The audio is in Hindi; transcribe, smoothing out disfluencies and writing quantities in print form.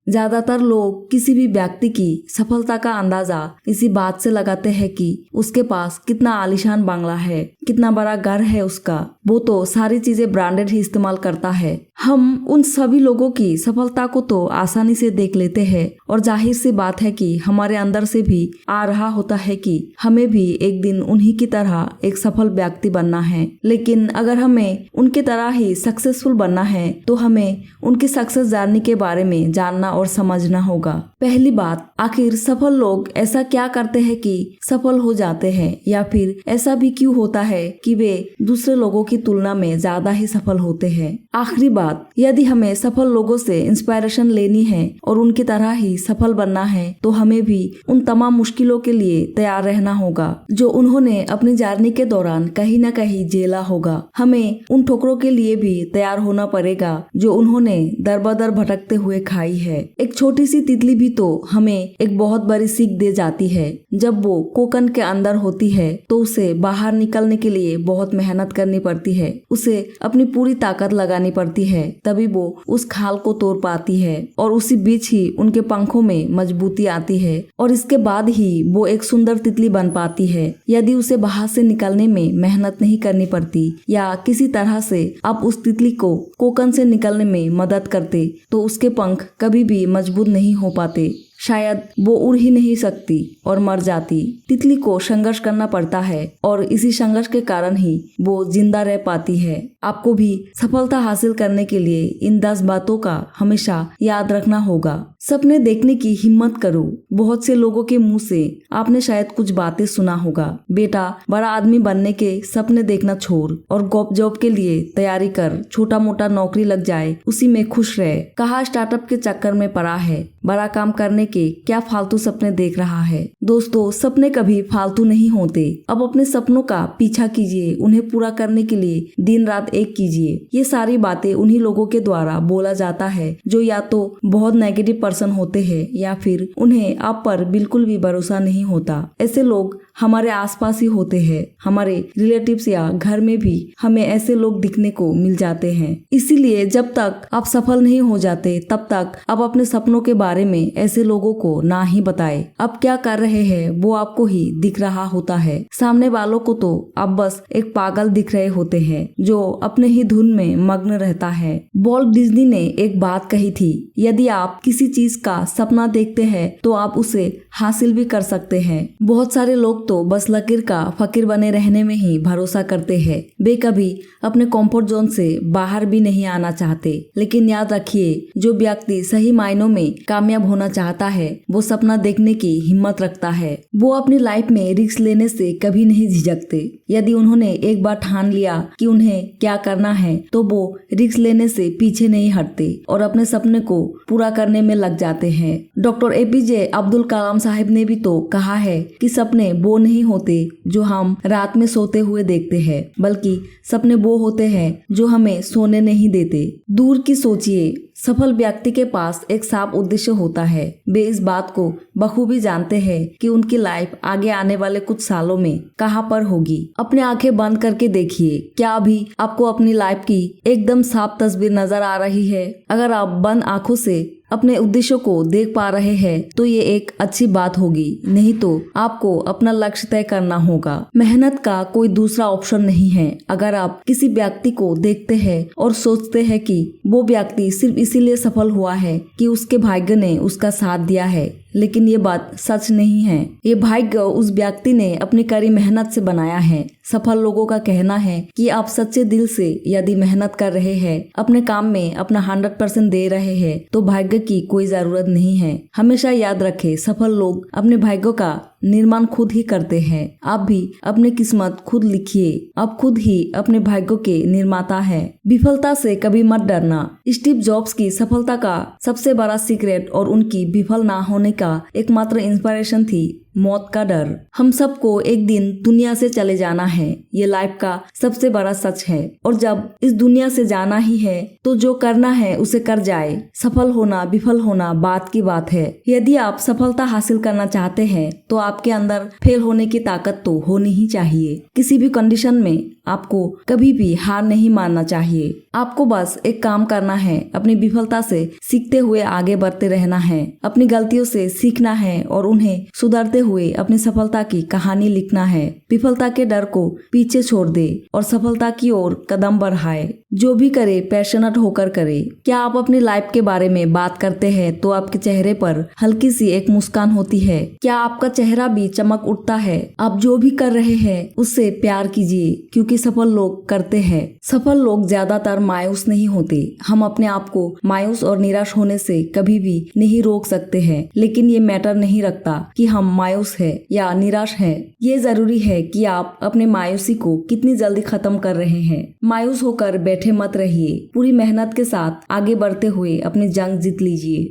ज्यादातर लोग किसी भी व्यक्ति की सफलता का अंदाजा इसी बात से लगाते हैं कि उसके पास कितना आलीशान बंगला है, कितना बड़ा घर है उसका, वो तो सारी चीजें ब्रांडेड ही इस्तेमाल करता है। हम उन सभी लोगों की सफलता को तो आसानी से देख लेते हैं और जाहिर सी बात है कि हमारे अंदर से भी आ रहा होता है कि हमें भी एक दिन उन्हीं की तरह एक सफल व्यक्ति बनना है। लेकिन अगर हमें उनकी तरह ही सक्सेसफुल बनना है तो हमें उनकी सक्सेस जर्नी के बारे में जानना और समझना होगा। पहली बात, आखिर सफल लोग ऐसा क्या करते हैं कि सफल हो जाते हैं, या फिर ऐसा भी क्यों होता है कि वे दूसरे लोगों की तुलना में ज्यादा ही सफल होते हैं। आखिरी बात, यदि हमें सफल लोगों से इंस्पिरेशन लेनी है और उनकी तरह ही सफल बनना है तो हमें भी उन तमाम मुश्किलों के लिए तैयार रहना होगा जो उन्होंने अपनी जर्नी के दौरान कहीं न कहीं झेला होगा। हमें उन ठोकरों के लिए भी तैयार होना पड़ेगा जो उन्होंने दर बदर भटकते हुए खाई है। एक छोटी सी तितली भी तो हमें एक बहुत बड़ी सीख दे जाती है। जब वो कोकन के अंदर होती है तो उसे बाहर निकलने के लिए बहुत मेहनत करनी पड़ती है, उसे अपनी पूरी ताकत लगानी पड़ती है, तभी वो उस खाल को तोड़ पाती है और उसी बीच ही उनके पंखों में मजबूती आती है और इसके बाद ही वो एक सुंदर तितली बन पाती है। यदि उसे बाहर से निकलने में मेहनत नहीं करनी पड़ती या किसी तरह से आप उस तितली को कोकन से निकलने में मदद करते तो उसके पंख कभी भी मजबूत नहीं हो पाते, शायद वो उड़ ही नहीं सकती और मर जाती। तितली को संघर्ष करना पड़ता है और इसी संघर्ष के कारण ही वो जिंदा रह पाती है। आपको भी सफलता हासिल करने के लिए इन 10 बातों का हमेशा याद रखना होगा। सपने देखने की हिम्मत करो। बहुत से लोगों के मुंह से आपने शायद कुछ बातें सुना होगा, बेटा बड़ा आदमी बनने के सपने देखना छोड़ और जॉब के लिए तैयारी कर, छोटा मोटा नौकरी लग जाए उसी में खुश रहे। कहा स्टार्टअप के चक्कर में पड़ा है, बड़ा काम करने के क्या फालतू सपने देख रहा है। दोस्तों, सपने कभी फालतू नहीं होते। अब अपने सपनों का पीछा कीजिए, उन्हें पूरा करने के लिए दिन रात एक कीजिए। ये सारी बातें उन्हीं लोगों के द्वारा बोला जाता है जो या तो बहुत नेगेटिव पर्सन होते हैं या फिर उन्हें आप पर बिल्कुल भी भरोसा नहीं होता। ऐसे लोग हमारे आसपास ही होते हैं, हमारे रिलेटिव्स या घर में भी हमें ऐसे लोग दिखने को मिल जाते हैं। इसीलिए जब तक आप सफल नहीं हो जाते तब तक आप अपने सपनों के बारे में ऐसे लोगों को ना ही बताएं। आप क्या कर रहे हैं वो आपको ही दिख रहा होता है, सामने वालों को तो आप बस एक पागल दिख रहे होते हैं जो अपने ही धुन में मग्न रहता है। वॉल्ट डिज्नी ने एक बात कही थी, यदि आप किसी चीज का सपना देखते हैं तो आप उसे हासिल भी कर सकते हैं। बहुत सारे लोग तो बस लकीर का फकीर बने रहने में ही भरोसा करते हैं, वे कभी अपने कंफर्ट जोन से बाहर भी नहीं आना चाहते। लेकिन याद रखिए, जो व्यक्ति सही मायनों में कामयाब होना चाहता है वो सपना देखने की हिम्मत रखता है। वो अपनी लाइफ में रिस्क लेने से कभी नहीं झिझकते। यदि उन्होंने एक बार ठान लिया कि उन्हें क्या करना है तो वो रिस्क लेने से पीछे नहीं हटते और अपने सपने को पूरा करने में लग जाते हैं। डॉक्टर एपीजे अब्दुल कलाम साहब ने भी तो कहा है कि सपने वो नहीं होते जो हम रात में सोते हुए देखते हैं, बल्कि सपने वो होते हैं जो हमें सोने नहीं देते। दूर की सोचिए, सफल व्यक्ति के पास एक साफ उद्देश्य होता है। वे इस बात को बखूबी जानते हैं कि उनकी लाइफ आगे आने वाले कुछ सालों में कहां पर होगी। अपने आंखें बंद करके देखिए, क्या अभी आपको अपनी लाइफ की एकदम साफ तस्वीर नजर आ रही है? अगर आप बंद आंखों से अपने उद्देश्य को देख पा रहे हैं तो ये एक अच्छी बात होगी, नहीं तो आपको अपना लक्ष्य तय करना होगा। मेहनत का कोई दूसरा ऑप्शन नहीं है। अगर आप किसी व्यक्ति को देखते हैं और सोचते हैं कि वो व्यक्ति सिर्फ इसीलिए सफल हुआ है कि उसके भाग्य ने उसका साथ दिया है, लेकिन ये बात सच नहीं है। ये भाग्य उस व्यक्ति ने अपनी कड़ी मेहनत से बनाया है। सफल लोगों का कहना है कि आप सच्चे दिल से यदि मेहनत कर रहे हैं, अपने काम में अपना 100% दे रहे हैं तो भाग्य की कोई जरूरत नहीं है। हमेशा याद रखें, सफल लोग अपने भाग्य का निर्माण खुद ही करते हैं। आप भी अपनी किस्मत खुद लिखिए, आप खुद ही अपने भाग्य के निर्माता हैं। विफलता से कभी मत डरना। स्टीव जॉब्स की सफलता का सबसे बड़ा सीक्रेट और उनकी विफल ना होने का एकमात्र इंस्पिरेशन थी मौत का डर। हम सबको एक दिन दुनिया से चले जाना है, ये लाइफ का सबसे बड़ा सच है। और जब इस दुनिया से जाना ही है तो जो करना है उसे कर जाए। सफल होना विफल होना बात की बात है। यदि आप सफलता हासिल करना चाहते हैं तो आपके अंदर फेल होने की ताकत तो होनी ही चाहिए। किसी भी कंडीशन में आपको कभी भी हार नहीं मानना चाहिए। आपको बस एक काम करना है, अपनी विफलता से सीखते हुए आगे बढ़ते रहना है, अपनी गलतियों से सीखना है और उन्हें सुधारते हुए अपनी सफलता की कहानी लिखना है। विफलता के डर को पीछे छोड़ दे और सफलता की ओर कदम बढ़ाए। जो भी करे पैशनेट होकर करे। क्या आप अपनी लाइफ के बारे में बात करते हैं तो आपके चेहरे पर हल्की सी एक मुस्कान होती है? क्या आपका चेहरा भी चमक उठता है? आप जो भी कर रहे हैं उससे प्यार कीजिए, क्योंकि सफल लोग करते हैं। सफल लोग ज्यादातर मायूस नहीं होते। हम अपने आप को मायूस और निराश होने से कभी भी नहीं रोक सकते हैं, लेकिन ये मैटर नहीं रखता कि हम मायूस है या निराश है। ये जरूरी है कि आप अपने मायूसी को कितनी जल्दी खत्म कर रहे हैं। मायूस होकर बैठे मत रहिए, पूरी मेहनत के साथ आगे बढ़ते हुए अपनी जंग जीत लीजिए।